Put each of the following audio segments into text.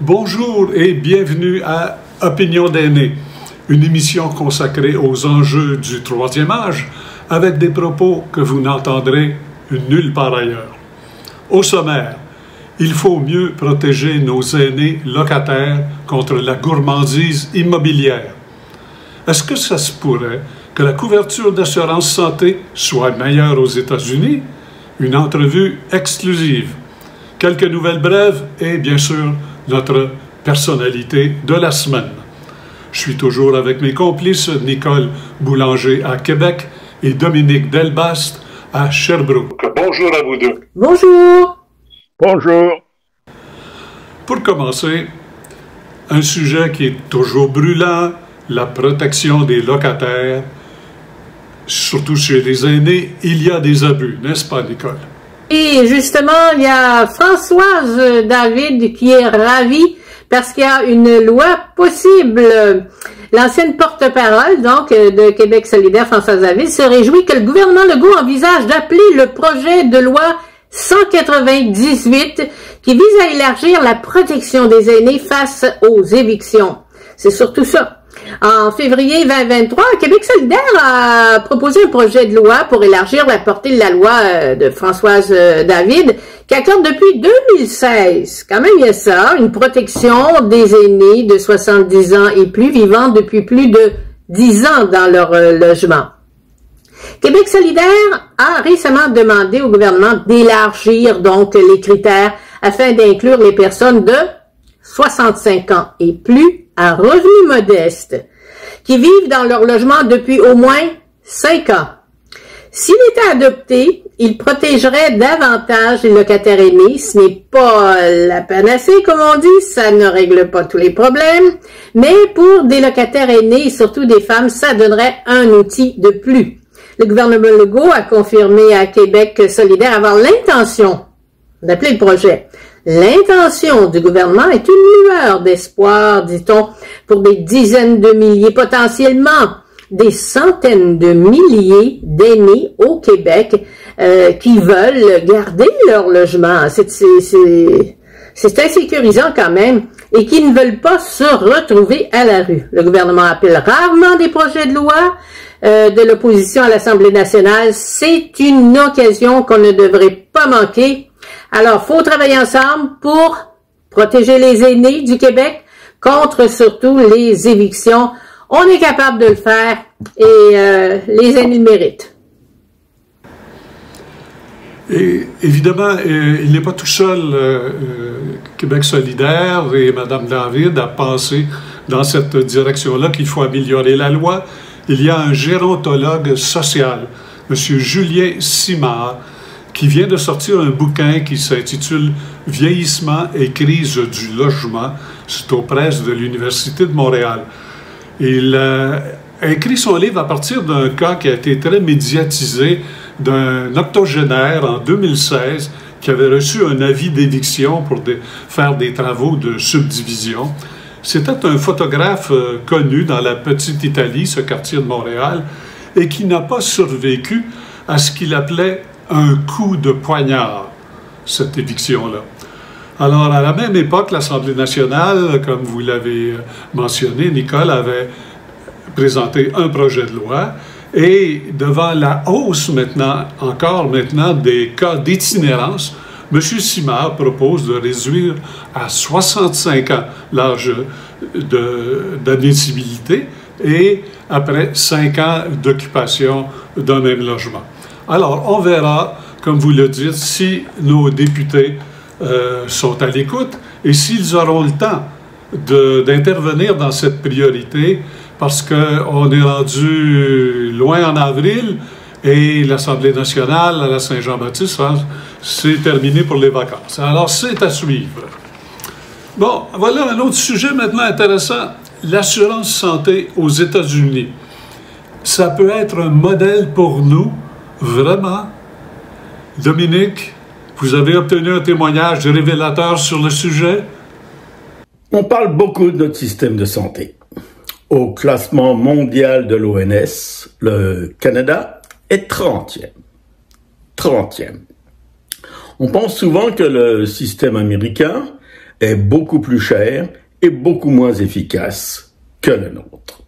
Bonjour et bienvenue à Opinion d'aînés, une émission consacrée aux enjeux du troisième âge avec des propos que vous n'entendrez nulle part ailleurs. Au sommaire, il faut mieux protéger nos aînés locataires contre la gourmandise immobilière. Est-ce que ça se pourrait que la couverture d'assurance santé soit meilleure aux États-Unis? Une entrevue exclusive. Quelques nouvelles brèves et, bien sûr, notre personnalité de la semaine. Je suis toujours avec mes complices Nicole Boulanger à Québec et Dominique Delbast à Sherbrooke. Bonjour à vous deux. Bonjour. Bonjour. Pour commencer, un sujet qui est toujours brûlant, la protection des locataires. Surtout chez les aînés, il y a des abus, n'est-ce pas, Nicole? Et justement, il y a Françoise David qui est ravie parce qu'il y a une loi possible. L'ancienne porte-parole, donc, de Québec solidaire, Françoise David, se réjouit que le gouvernement Legault envisage d'appeler le projet de loi 198 qui vise à élargir la protection des aînés face aux évictions. C'est surtout ça. En février 2023, Québec solidaire a proposé un projet de loi pour élargir la portée de la loi de Françoise David qui accorde depuis 2016, quand même il y a ça, une protection des aînés de 70 ans et plus vivant depuis plus de 10 ans dans leur logement. Québec solidaire a récemment demandé au gouvernement d'élargir donc les critères afin d'inclure les personnes de 65 ans et plus à revenus modestes, qui vivent dans leur logement depuis au moins 5 ans. S'il était adopté, il protégerait davantage les locataires aînés. Ce n'est pas la panacée, comme on dit, ça ne règle pas tous les problèmes, mais pour des locataires aînés et surtout des femmes, ça donnerait un outil de plus. Le gouvernement Legault a confirmé à Québec solidaire avoir l'intention d'appeler le projet. L'intention du gouvernement est une lueur d'espoir, dit-on, pour des dizaines de milliers, potentiellement des centaines de milliers d'aînés au Québec qui veulent garder leur logement. C'est insécurisant quand même et qui ne veulent pas se retrouver à la rue. Le gouvernement appelle rarement des projets de loi de l'opposition à l'Assemblée nationale. C'est une occasion qu'on ne devrait pas manquer. Alors, faut travailler ensemble pour protéger les aînés du Québec contre surtout les évictions. On est capable de le faire et les aînés le méritent. Et évidemment, il n'est pas tout seul, Québec solidaire et Mme David, à penser dans cette direction-là qu'il faut améliorer la loi. Il y a un gérontologue social, M. Julien Simard, qui vient de sortir un bouquin qui s'intitule « Vieillissement et crise du logement ». C'est aux presses de l'Université de Montréal. Il a écrit son livre à partir d'un cas qui a été très médiatisé d'un octogénaire en 2016 qui avait reçu un avis d'éviction pour faire des travaux de subdivision. C'était un photographe connu dans la petite Italie, ce quartier de Montréal, et qui n'a pas survécu à ce qu'il appelait un coup de poignard, cette éviction-là. Alors, à la même époque, l'Assemblée nationale, comme vous l'avez mentionné, Nicole avait présenté un projet de loi et devant la hausse encore maintenant des cas d'itinérance, M. Simard propose de réduire à 65 ans l'âge d'admissibilité et après 5 ans d'occupation d'un même logement. Alors, on verra, comme vous le dites, si nos députés sont à l'écoute et s'ils auront le temps d'intervenir dans cette priorité, parce qu'on est rendu loin en avril et l'Assemblée nationale à la Saint-Jean-Baptiste, c'est terminé pour les vacances. Alors, c'est à suivre. Bon, voilà un autre sujet maintenant intéressant, l'assurance santé aux États-Unis. Ça peut être un modèle pour nous. Vraiment? Dominique, vous avez obtenu un témoignage révélateur sur le sujet? On parle beaucoup de notre système de santé. Au classement mondial de l'OMS, le Canada est 30e. 30e. On pense souvent que le système américain est beaucoup plus cher et beaucoup moins efficace que le nôtre.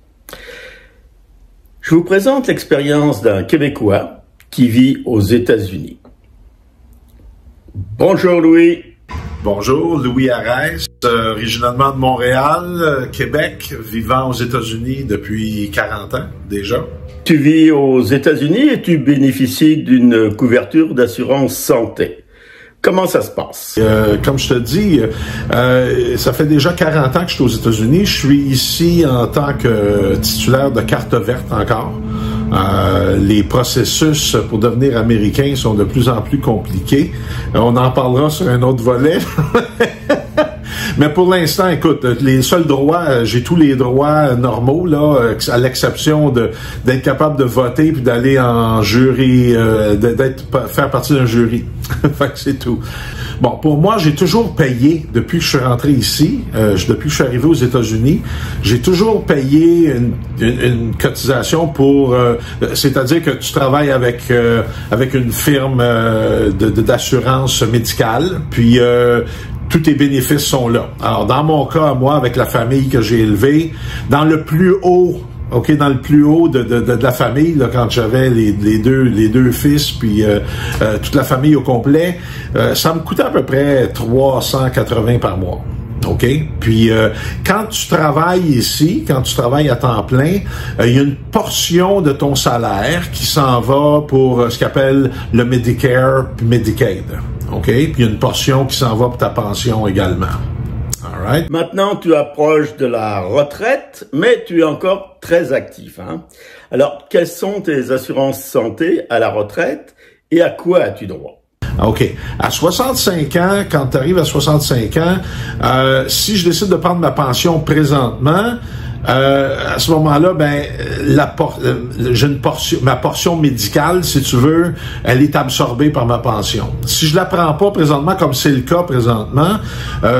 Je vous présente l'expérience d'un Québécois qui vit aux États-Unis. Bonjour Louis. Bonjour, Louis Arès, originalement de Montréal, Québec, vivant aux États-Unis depuis 40 ans déjà. Tu vis aux États-Unis et tu bénéficies d'une couverture d'assurance santé. Comment ça se passe? Comme je te dis, ça fait déjà 40 ans que je suis aux États-Unis. Je suis ici en tant que titulaire de carte verte encore. Les processus pour devenir américain sont de plus en plus compliqués. On en parlera sur un autre volet. Mais pour l'instant, écoute, les seuls droits, j'ai tous les droits normaux, là, à l'exception d'être capable de voter puis d'aller en jury, faire partie d'un jury. Fait que c'est tout. Bon, pour moi, j'ai toujours payé, depuis que je suis rentré ici, depuis que je suis arrivé aux États-Unis, j'ai toujours payé une cotisation pour, c'est-à-dire que tu travailles avec une firme d'assurance médicale, puis tous tes bénéfices sont là. Alors, dans mon cas, moi, avec la famille que j'ai élevée, dans le plus haut de la famille, là, quand j'avais les deux fils, puis toute la famille au complet, ça me coûtait à peu près 380 par mois. OK? Puis, quand tu travailles ici, quand tu travailles à temps plein, il y a une portion de ton salaire qui s'en va pour ce qu'on appelle le Medicare puis Medicaid. OK? Puis, il y a une portion qui s'en va pour ta pension également. All right? Maintenant, tu approches de la retraite, mais tu es encore très actif, hein? Alors, quelles sont tes assurances santé à la retraite et à quoi as-tu droit? OK. À 65 ans, quand tu arrives à 65 ans, si je décide de prendre ma pension présentement, à ce moment-là, j'ai ma portion médicale, si tu veux, elle est absorbée par ma pension. Si je la prends pas présentement, comme c'est le cas présentement,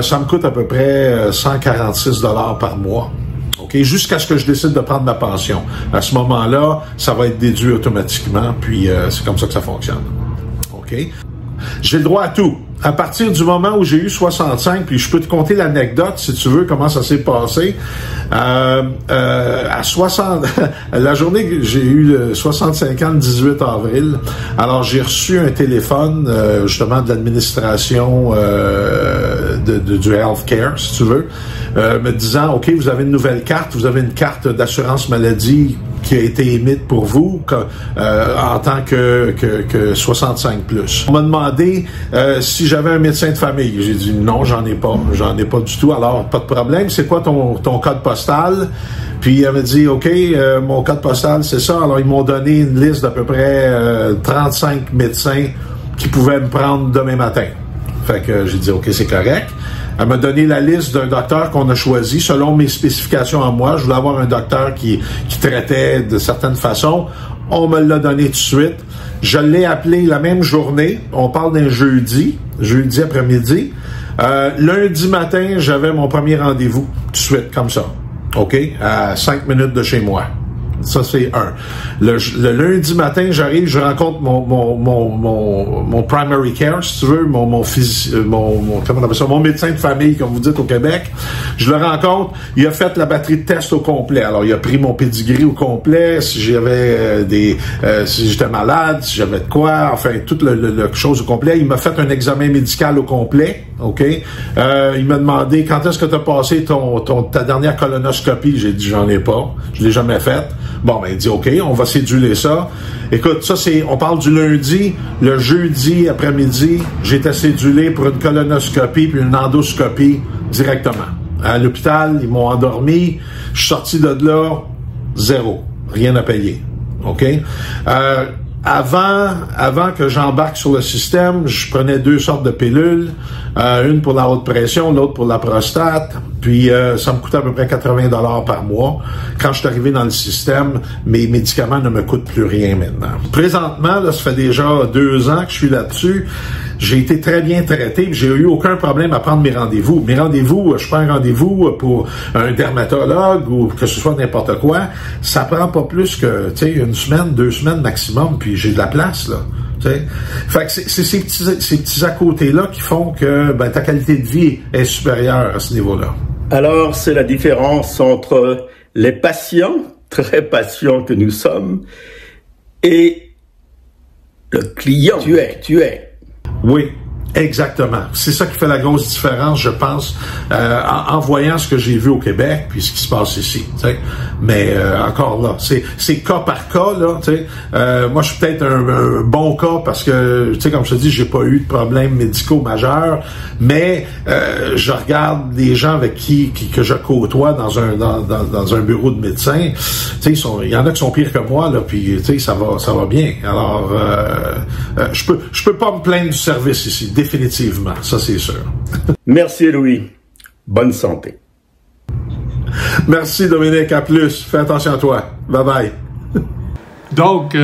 ça me coûte à peu près 146 $ par mois. OK? Jusqu'à ce que je décide de prendre ma pension. À ce moment-là, ça va être déduit automatiquement, puis c'est comme ça que ça fonctionne. OK? J'ai le droit à tout. À partir du moment où j'ai eu 65, puis je peux te conter l'anecdote, si tu veux, comment ça s'est passé. À 60, la journée que j'ai eu 65 ans, le 18 avril, alors j'ai reçu un téléphone, justement, de l'administration du healthcare, si tu veux, me disant, OK, vous avez une nouvelle carte, vous avez une carte d'assurance maladie qui a été émise pour vous en tant que 65+. On m'a demandé si j'avais un médecin de famille. J'ai dit non, j'en ai pas du tout. Alors, pas de problème, c'est quoi ton code postal? Puis elle m'a dit, OK, mon code postal, c'est ça. Alors, ils m'ont donné une liste d'à peu près 35 médecins qui pouvaient me prendre demain matin. Fait que j'ai dit, OK, c'est correct. Elle m'a donné la liste d'un docteur qu'on a choisi selon mes spécifications à moi. Je voulais avoir un docteur qui traitait de certaines façons. On me l'a donné tout de suite. Je l'ai appelé la même journée. On parle d'un jeudi après-midi. Lundi matin, j'avais mon premier rendez-vous tout de suite, comme ça. OK? À 5 minutes de chez moi. Ça, c'est un. Le lundi matin, j'arrive, je rencontre mon primary care, si tu veux, comment on appelle ça, mon médecin de famille, comme vous dites au Québec. Je le rencontre, il a fait la batterie de tests au complet. Alors, il a pris mon pedigree au complet, si j'avais si j'étais malade, si j'avais de quoi, enfin, toute le chose au complet. Il m'a fait un examen médical au complet, OK? Il m'a demandé, quand est-ce que tu as passé ta dernière colonoscopie? J'ai dit, j'en ai pas. Je l'ai jamais faite. Bon, ben, il dit, OK, on va céduler ça. Écoute, ça, on parle du lundi. Le jeudi après-midi, j'étais cédulé pour une colonoscopie puis une endoscopie directement. À l'hôpital, ils m'ont endormi. Je suis sorti de là, zéro. Rien à payer. OK? Avant que j'embarque sur le système, je prenais 2 sortes de pilules, une pour la haute pression, l'autre pour la prostate, puis ça me coûtait à peu près 80 $ par mois. Quand je suis arrivé dans le système, mes médicaments ne me coûtent plus rien maintenant. Présentement, là, ça fait déjà 2 ans que je suis là-dessus. J'ai été très bien traité, j'ai eu aucun problème à prendre mes rendez-vous. Mes rendez-vous, je prends un rendez-vous pour un dermatologue ou que ce soit n'importe quoi, ça prend pas plus que, 1 semaine, 2 semaines maximum, puis j'ai de la place, là. T'sais. Fait que c'est ces petits à côté-là qui font que ta qualité de vie est supérieure à ce niveau-là. Alors, c'est la différence entre les patients, très patients que nous sommes, et le client. Tu es. Oui. Exactement. C'est ça qui fait la grosse différence, je pense, en voyant ce que j'ai vu au Québec puis ce qui se passe ici. T'sais. Mais encore là, c'est cas par cas là. Moi, je suis peut-être un bon cas parce que, comme je te dis, j'ai pas eu de problèmes médicaux majeurs. Mais je regarde des gens avec que je côtoie dans un bureau de médecin. Il y en a qui sont pires que moi là. Puis ça va bien. Alors, je peux pas me plaindre du service ici. Définitivement, ça c'est sûr. Merci Louis. Bonne santé. Merci Dominique, à plus. Fais attention à toi. Bye bye. Donc,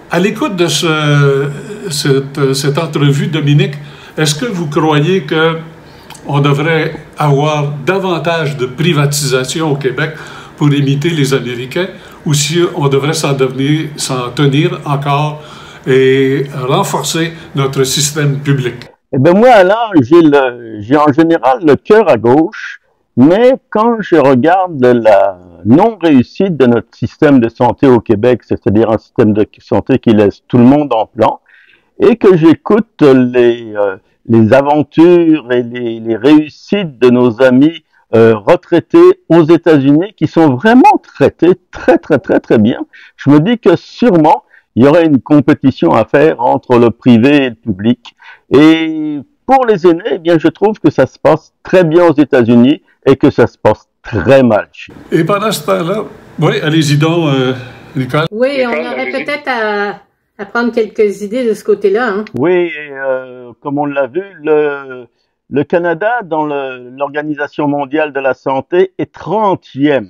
à l'écoute de cette entrevue, Dominique, est-ce que vous croyez qu'on devrait avoir davantage de privatisation au Québec pour imiter les Américains, ou si on devrait s'en tenir encore et renforcer notre système public? Eh bien, moi, alors, j'ai en général le cœur à gauche, mais quand je regarde la non-réussite de notre système de santé au Québec, c'est-à-dire un système de santé qui laisse tout le monde en plan, et que j'écoute les aventures et les réussites de nos amis retraités aux États-Unis, qui sont vraiment traités très, très, très, très bien, je me dis que sûrement, il y aurait une compétition à faire entre le privé et le public. Et pour les aînés, eh bien, je trouve que ça se passe très bien aux États-Unis et que ça se passe très mal chez nous. Et pendant ce temps-là, oui, allez-y donc, Nicole. Oui, on aurait peut-être à prendre quelques idées de ce côté-là. Hein. Oui, comme on l'a vu, le Canada, dans l'Organisation mondiale de la santé, est 30e.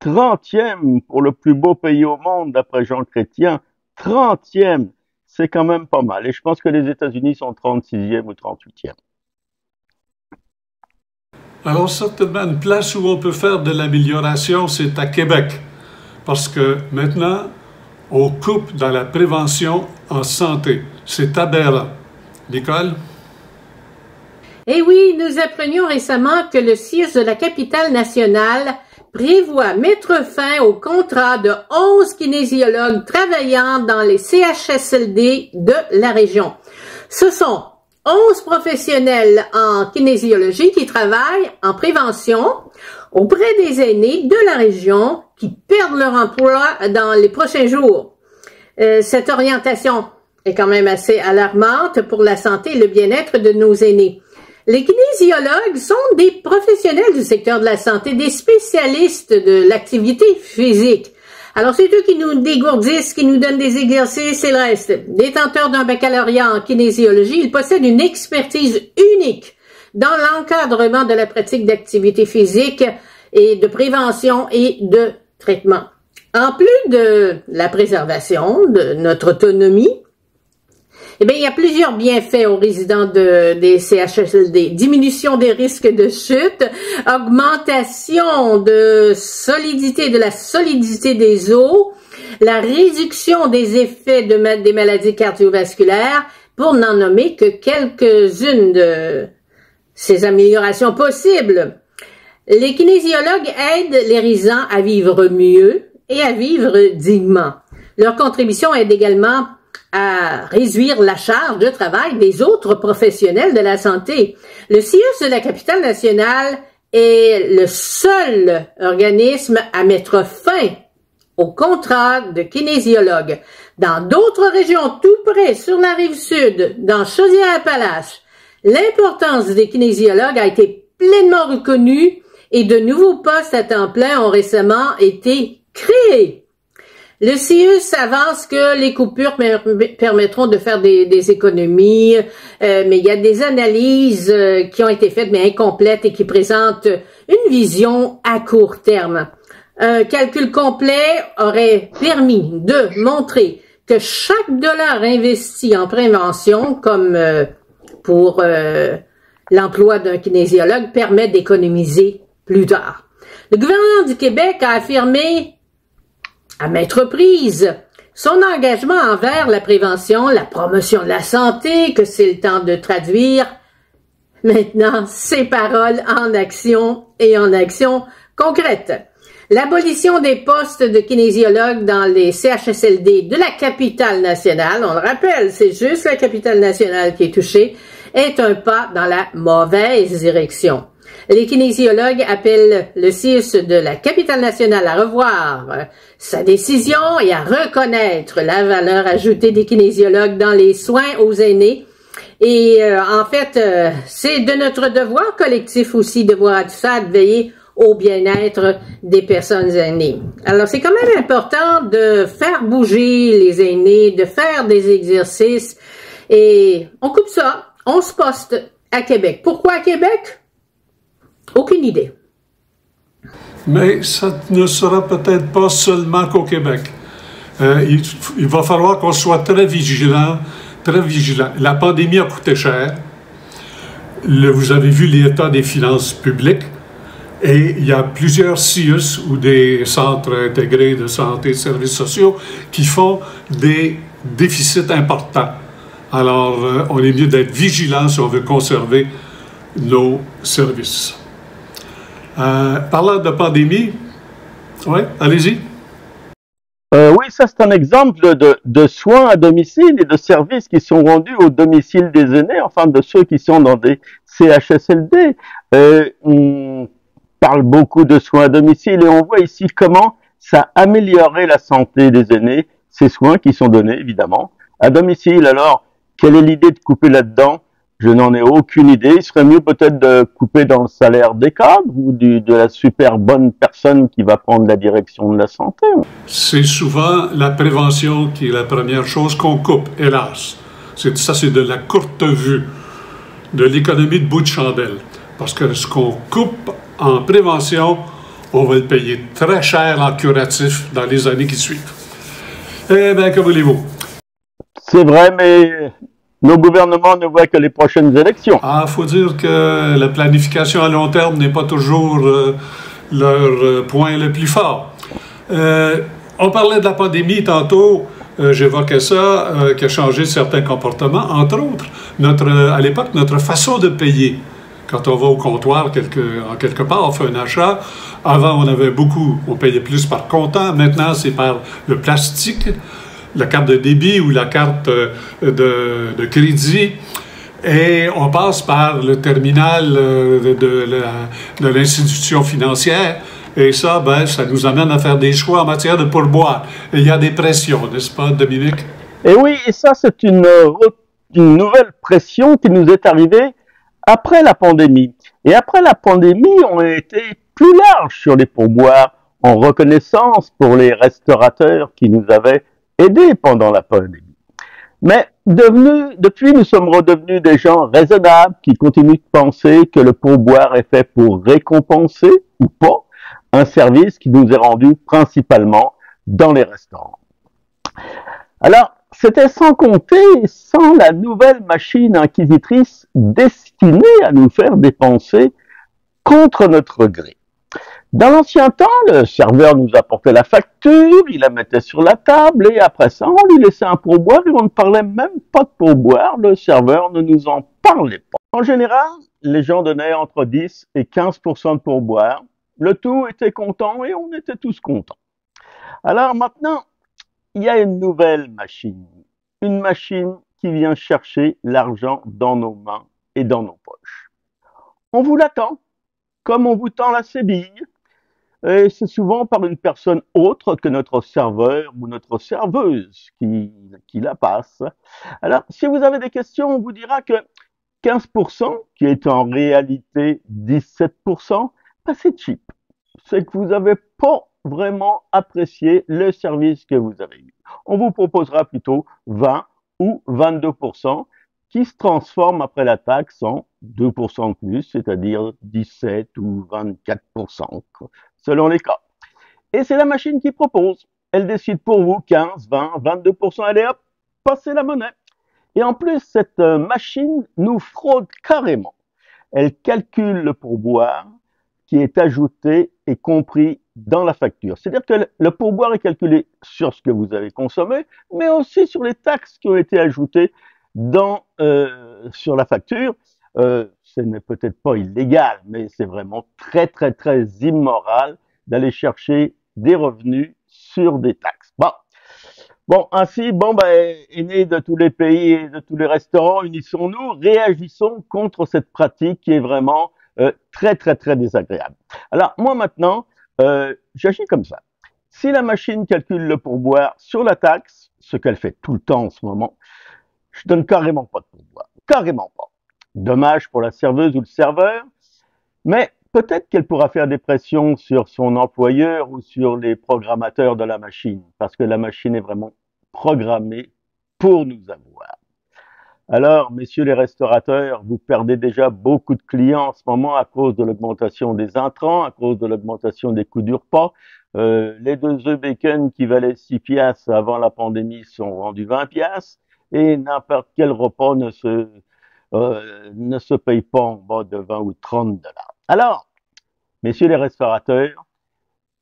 30e pour le plus beau pays au monde, d'après Jean Chrétien. 30e, c'est quand même pas mal. Et je pense que les États-Unis sont 36e ou 38e. Alors, certainement, une place où on peut faire de l'amélioration, c'est à Québec. Parce que maintenant, on coupe dans la prévention en santé. C'est aberrant. Nicole? Eh oui, nous apprenions récemment que le CIUS de la capitale nationale prévoit mettre fin au contrat de 11 kinésiologues travaillant dans les CHSLD de la région. Ce sont 11 professionnels en kinésiologie qui travaillent en prévention auprès des aînés de la région qui perdent leur emploi dans les prochains jours. Cette orientation est quand même assez alarmante pour la santé et le bien-être de nos aînés. Les kinésiologues sont des professionnels du secteur de la santé, des spécialistes de l'activité physique. Alors, c'est eux qui nous dégourdissent, qui nous donnent des exercices et le reste. Détenteurs d'un baccalauréat en kinésiologie, ils possèdent une expertise unique dans l'encadrement de la pratique d'activité physique et de prévention et de traitement. En plus de la préservation de notre autonomie, eh bien, il y a plusieurs bienfaits aux résidents des CHSLD. Diminution des risques de chute, augmentation de la solidité des os, la réduction des effets des maladies cardiovasculaires, pour n'en nommer que quelques-unes de ces améliorations possibles. Les kinésiologues aident les résidents à vivre mieux et à vivre dignement. Leur contribution aide également à réduire la charge de travail des autres professionnels de la santé. Le CIUS de la capitale nationale est le seul organisme à mettre fin au contrat de kinésiologue. Dans d'autres régions tout près, sur la rive sud, dans Chaudière-Appalaches, l'importance des kinésiologues a été pleinement reconnue et de nouveaux postes à temps plein ont récemment été créés. Le CIUS avance que les coupures permettront de faire des économies, mais il y a des analyses qui ont été faites mais incomplètes et qui présentent une vision à court terme. Un calcul complet aurait permis de montrer que chaque dollar investi en prévention, comme pour l'emploi d'un kinésiologue, permet d'économiser plus tard. Le gouvernement du Québec a affirmé à maintes reprises Son engagement envers la prévention, la promotion de la santé, que c'est le temps de traduire. Maintenant, ses paroles en action et en action concrète. L'abolition des postes de kinésiologues dans les CHSLD de la capitale nationale, on le rappelle, c'est juste la capitale nationale qui est touchée, est un pas dans la mauvaise direction. Les kinésiologues appellent le CIUS de la capitale nationale à revoir sa décision et à reconnaître la valeur ajoutée des kinésiologues dans les soins aux aînés. Et en fait, c'est de notre devoir collectif aussi de voir à tout ça, de veiller au bien-être des personnes aînées. Alors, c'est quand même important de faire bouger les aînés, de faire des exercices. Et on coupe ça, on se poste à Québec. Pourquoi à Québec? Aucune idée. Mais ça ne sera peut-être pas seulement qu'au Québec. Il va falloir qu'on soit très vigilant, très vigilant. La pandémie a coûté cher. Vous avez vu l'état des finances publiques. Et il y a plusieurs CIUS ou des centres intégrés de santé et de services sociaux qui font des déficits importants. Alors, on est mieux d'être vigilant si on veut conserver nos services. Parlant de pandémie, oui, allez-y. Oui, ça c'est un exemple de soins à domicile et de services qui sont rendus au domicile des aînés, enfin de ceux qui sont dans des CHSLD. On parle beaucoup de soins à domicile et on voit ici comment ça a amélioré la santé des aînés, ces soins qui sont donnés évidemment à domicile. Alors, quelle est l'idée de couper là-dedans? Je n'en ai aucune idée. Il serait mieux peut-être de couper dans le salaire des cadres ou de la super bonne personne qui va prendre la direction de la santé. C'est souvent la prévention qui est la première chose qu'on coupe, hélas. Ça, c'est de la courte vue, de l'économie de bout de chandelle. Parce que ce qu'on coupe en prévention, on va le payer très cher en curatif dans les années qui suivent. Eh bien, que voulez-vous? C'est vrai, mais nos gouvernements ne voient que les prochaines élections. Ah, faut dire que la planification à long terme n'est pas toujours leur point le plus fort. On parlait de la pandémie tantôt, j'évoquais ça, qui a changé certains comportements, entre autres, à l'époque, notre façon de payer. Quand on va au comptoir, en quelque part, on fait un achat. Avant, on payait plus par comptant. Maintenant, c'est par le plastique, la carte de débit ou la carte de crédit. Et on passe par le terminal de l'institution financière. Et ça, ça nous amène à faire des choix en matière de pourboire. Et il y a des pressions, n'est-ce pas, Dominique? Et oui, et ça, c'est une nouvelle pression qui nous est arrivée après la pandémie. Et après la pandémie, on a été plus large sur les pourboires, en reconnaissance pour les restaurateurs qui nous avaient aidés pendant la pandémie. Mais depuis, nous sommes redevenus des gens raisonnables qui continuent de penser que le pourboire est fait pour récompenser, ou pas, un service qui nous est rendu principalement dans les restaurants. Alors, c'était sans compter sans la nouvelle machine inquisitrice destinée à nous faire dépenser contre notre gré. Dans l'ancien temps, le serveur nous apportait la facture, il la mettait sur la table et après ça, on lui laissait un pourboire et on ne parlait même pas de pourboire, le serveur ne nous en parlait pas. En général, les gens donnaient entre 10 et 15% de pourboire, le tout était content et on était tous contents. Alors maintenant, il y a une nouvelle machine. Une machine qui vient chercher l'argent dans nos mains et dans nos poches. On vous l'attend, comme on vous tend la sébille. Et c'est souvent par une personne autre que notre serveur ou notre serveuse qui la passe. Alors, si vous avez des questions, on vous dira que 15%, qui est en réalité 17%, c'est cheap. C'est que vous n'avez pas vraiment apprécié le service que vous avez eu. On vous proposera plutôt 20 ou 22% qui se transforme après la taxe en 2% de plus, c'est-à-dire 17 ou 24%, selon les cas. Et c'est la machine qui propose. Elle décide pour vous 15, 20, 22%, allez hop, passez la monnaie. Et en plus, cette machine nous fraude carrément. Elle calcule le pourboire qui est ajouté et compris dans la facture. C'est-à-dire que le pourboire est calculé sur ce que vous avez consommé, mais aussi sur les taxes qui ont été ajoutées sur la facture. Ce n'est peut-être pas illégal, mais c'est vraiment très, très, très immoral d'aller chercher des revenus sur des taxes. Bon, ainsi, aînés de tous les pays et de tous les restaurants, unissons-nous, réagissons contre cette pratique qui est vraiment très, très, très désagréable. Alors, moi maintenant, j'agis comme ça. Si la machine calcule le pourboire sur la taxe, ce qu'elle fait tout le temps en ce moment, je donne carrément pas de pourboire. Carrément pas. Dommage pour la serveuse ou le serveur, mais peut-être qu'elle pourra faire des pressions sur son employeur ou sur les programmateurs de la machine, parce que la machine est vraiment programmée pour nous avoir. Alors, messieurs les restaurateurs, vous perdez déjà beaucoup de clients en ce moment à cause de l'augmentation des intrants, à cause de l'augmentation des coûts du repas. Les 2 œufs bacon qui valaient 6 piastres avant la pandémie sont rendus 20 piastres, et n'importe quel repas ne se paye pas en bas de 20 ou 30 $. Alors, messieurs les restaurateurs,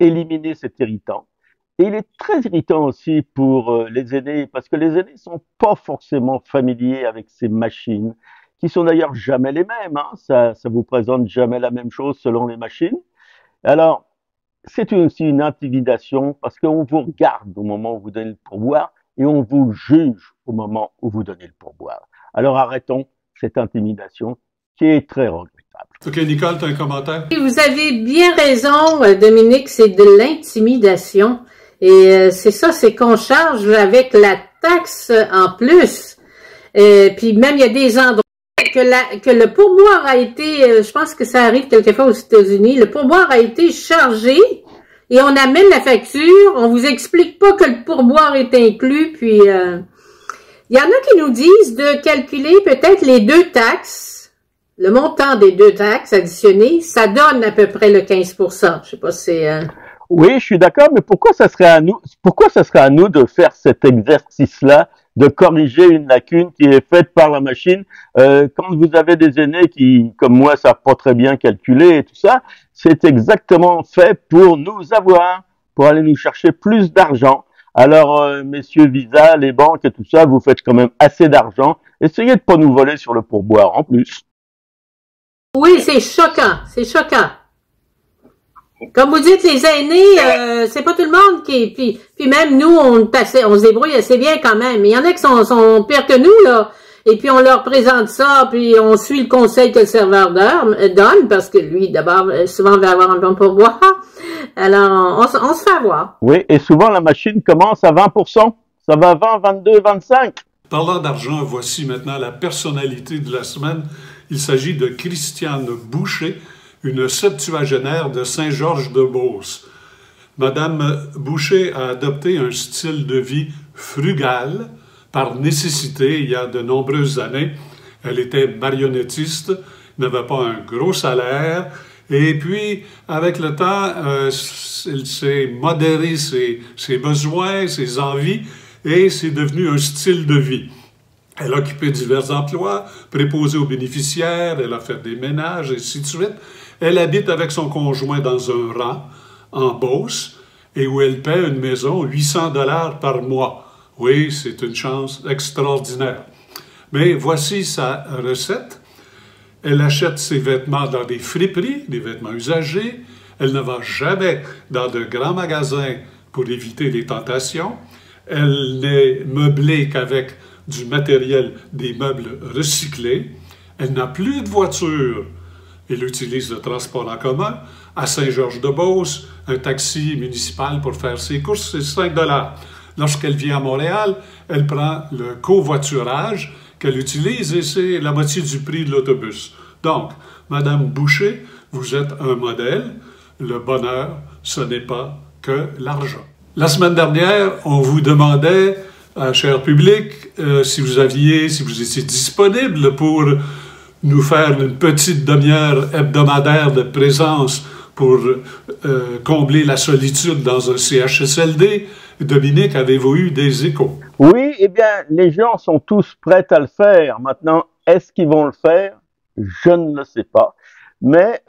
éliminez cet irritant. Et il est très irritant aussi pour les aînés, parce que les aînés sont pas forcément familiers avec ces machines, qui sont d'ailleurs jamais les mêmes, hein. Ça vous présente jamais la même chose selon les machines. Alors, c'est aussi une intimidation, parce qu'on vous regarde au moment où vous donnez le pourboire, et on vous juge au moment où vous donnez le pourboire. Alors arrêtons cette intimidation qui est très regrettable. OK, Nicole, tu as un commentaire? Vous avez bien raison, Dominique, c'est de l'intimidation. Et c'est ça, c'est qu'on charge avec la taxe en plus. Puis même, il y a des endroits que le pourboire a été, je pense que ça arrive quelquefois aux États-Unis, le pourboire a été chargé et on amène la facture, on vous explique pas que le pourboire est inclus, puis il y en a qui nous disent de calculer peut-être les 2 taxes, le montant des 2 taxes additionnées, ça donne à peu près le 15%. Je sais pas si c'est... Oui, je suis d'accord, mais pourquoi ça serait à nous de faire cet exercice-là, de corriger une lacune qui est faite par la machine, quand vous avez des aînés qui, comme moi, savent pas très bien calculer et tout ça, c'est exactement fait pour nous avoir, pour aller nous chercher plus d'argent. Alors, messieurs Visa, les banques et tout ça, vous faites quand même assez d'argent. Essayez de pas nous voler sur le pourboire en plus. Oui, c'est choquant, c'est choquant. Comme vous dites, les aînés, c'est pas tout le monde qui... Puis même nous, on se débrouille assez bien quand même. Il y en a qui sont pires que nous, là. Et puis on leur présente ça, puis on suit le conseil que le serveur donne, parce que lui, d'abord, souvent, va avoir un bon pourboire. Alors, on se fait avoir. Oui, et souvent, la machine commence à 20%. Ça va 20, 22, 25. Parlant d'argent, voici maintenant la personnalité de la semaine. Il s'agit de Christiane Boucher, une septuagénaire de Saint-Georges-de-Beauce. Madame Boucher a adopté un style de vie frugal par nécessité il y a de nombreuses années. Elle était marionnettiste, n'avait pas un gros salaire, et puis, avec le temps, elle s'est modéré ses besoins, ses envies, et c'est devenu un style de vie. Elle a occupé divers emplois, préposée aux bénéficiaires, elle a fait des ménages, et ainsi de suite. Elle habite avec son conjoint dans un rang, en Beauce, et où elle paie une maison 800 $ par mois. Oui, c'est une chance extraordinaire. Mais voici sa recette. Elle achète ses vêtements dans des friperies, des vêtements usagés. Elle ne va jamais dans de grands magasins pour éviter les tentations. Elle n'est meublée qu'avec du matériel, des meubles recyclés. Elle n'a plus de voiture. Elle utilise le transport en commun. À Saint-Georges-de-Beauce, un taxi municipal pour faire ses courses, c'est 5 $. Lorsqu'elle vient à Montréal, elle prend le covoiturage qu'elle utilise et c'est la moitié du prix de l'autobus. Donc, Madame Boucher, vous êtes un modèle. Le bonheur, ce n'est pas que l'argent. La semaine dernière, on vous demandait, cher public, si vous étiez disponible pour nous faire une petite demi-heure hebdomadaire de présence pour combler la solitude dans un CHSLD. Dominique, avez-vous eu des échos? Oui, eh bien, les gens sont tous prêts à le faire. Maintenant, est-ce qu'ils vont le faire? Je ne le sais pas. Mais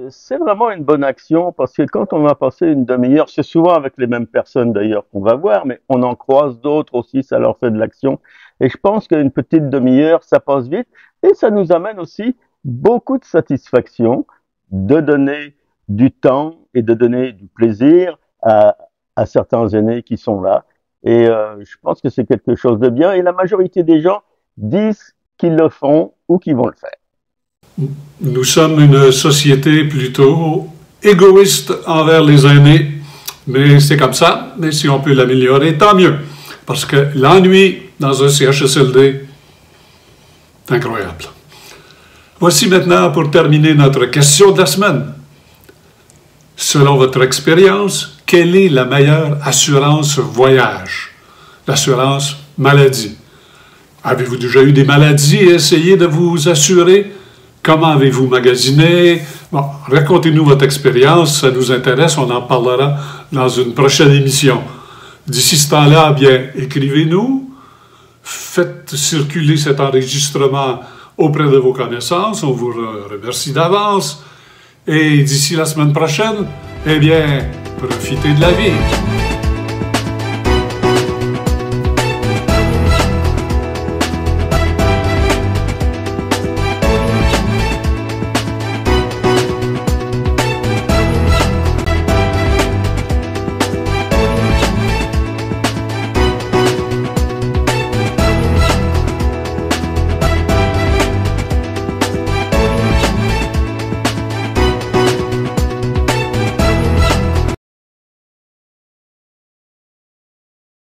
c'est vraiment une bonne action parce que quand on va passer une demi-heure, c'est souvent avec les mêmes personnes d'ailleurs qu'on va voir, mais on en croise d'autres aussi, ça leur fait de l'action. Et je pense qu'une petite demi-heure, ça passe vite et ça nous amène aussi beaucoup de satisfaction de donner du temps et de donner du plaisir à certains aînés qui sont là. Et je pense que c'est quelque chose de bien et la majorité des gens disent qu'ils le font ou qu'ils vont le faire. Nous sommes une société plutôt égoïste envers les aînés, mais c'est comme ça. Mais si on peut l'améliorer, tant mieux. Parce que l'ennui dans un CHSLD, c'est incroyable. Voici maintenant, pour terminer, notre question de la semaine. Selon votre expérience, quelle est la meilleure assurance voyage? L'assurance maladie. Avez-vous déjà eu des maladies et essayé de vous assurer? Comment avez-vous magasiné? Bon, racontez-nous votre expérience, ça nous intéresse, on en parlera dans une prochaine émission. D'ici ce temps-là, bien, écrivez-nous, faites circuler cet enregistrement auprès de vos connaissances, on vous remercie d'avance, et d'ici la semaine prochaine, eh bien, profitez de la vie.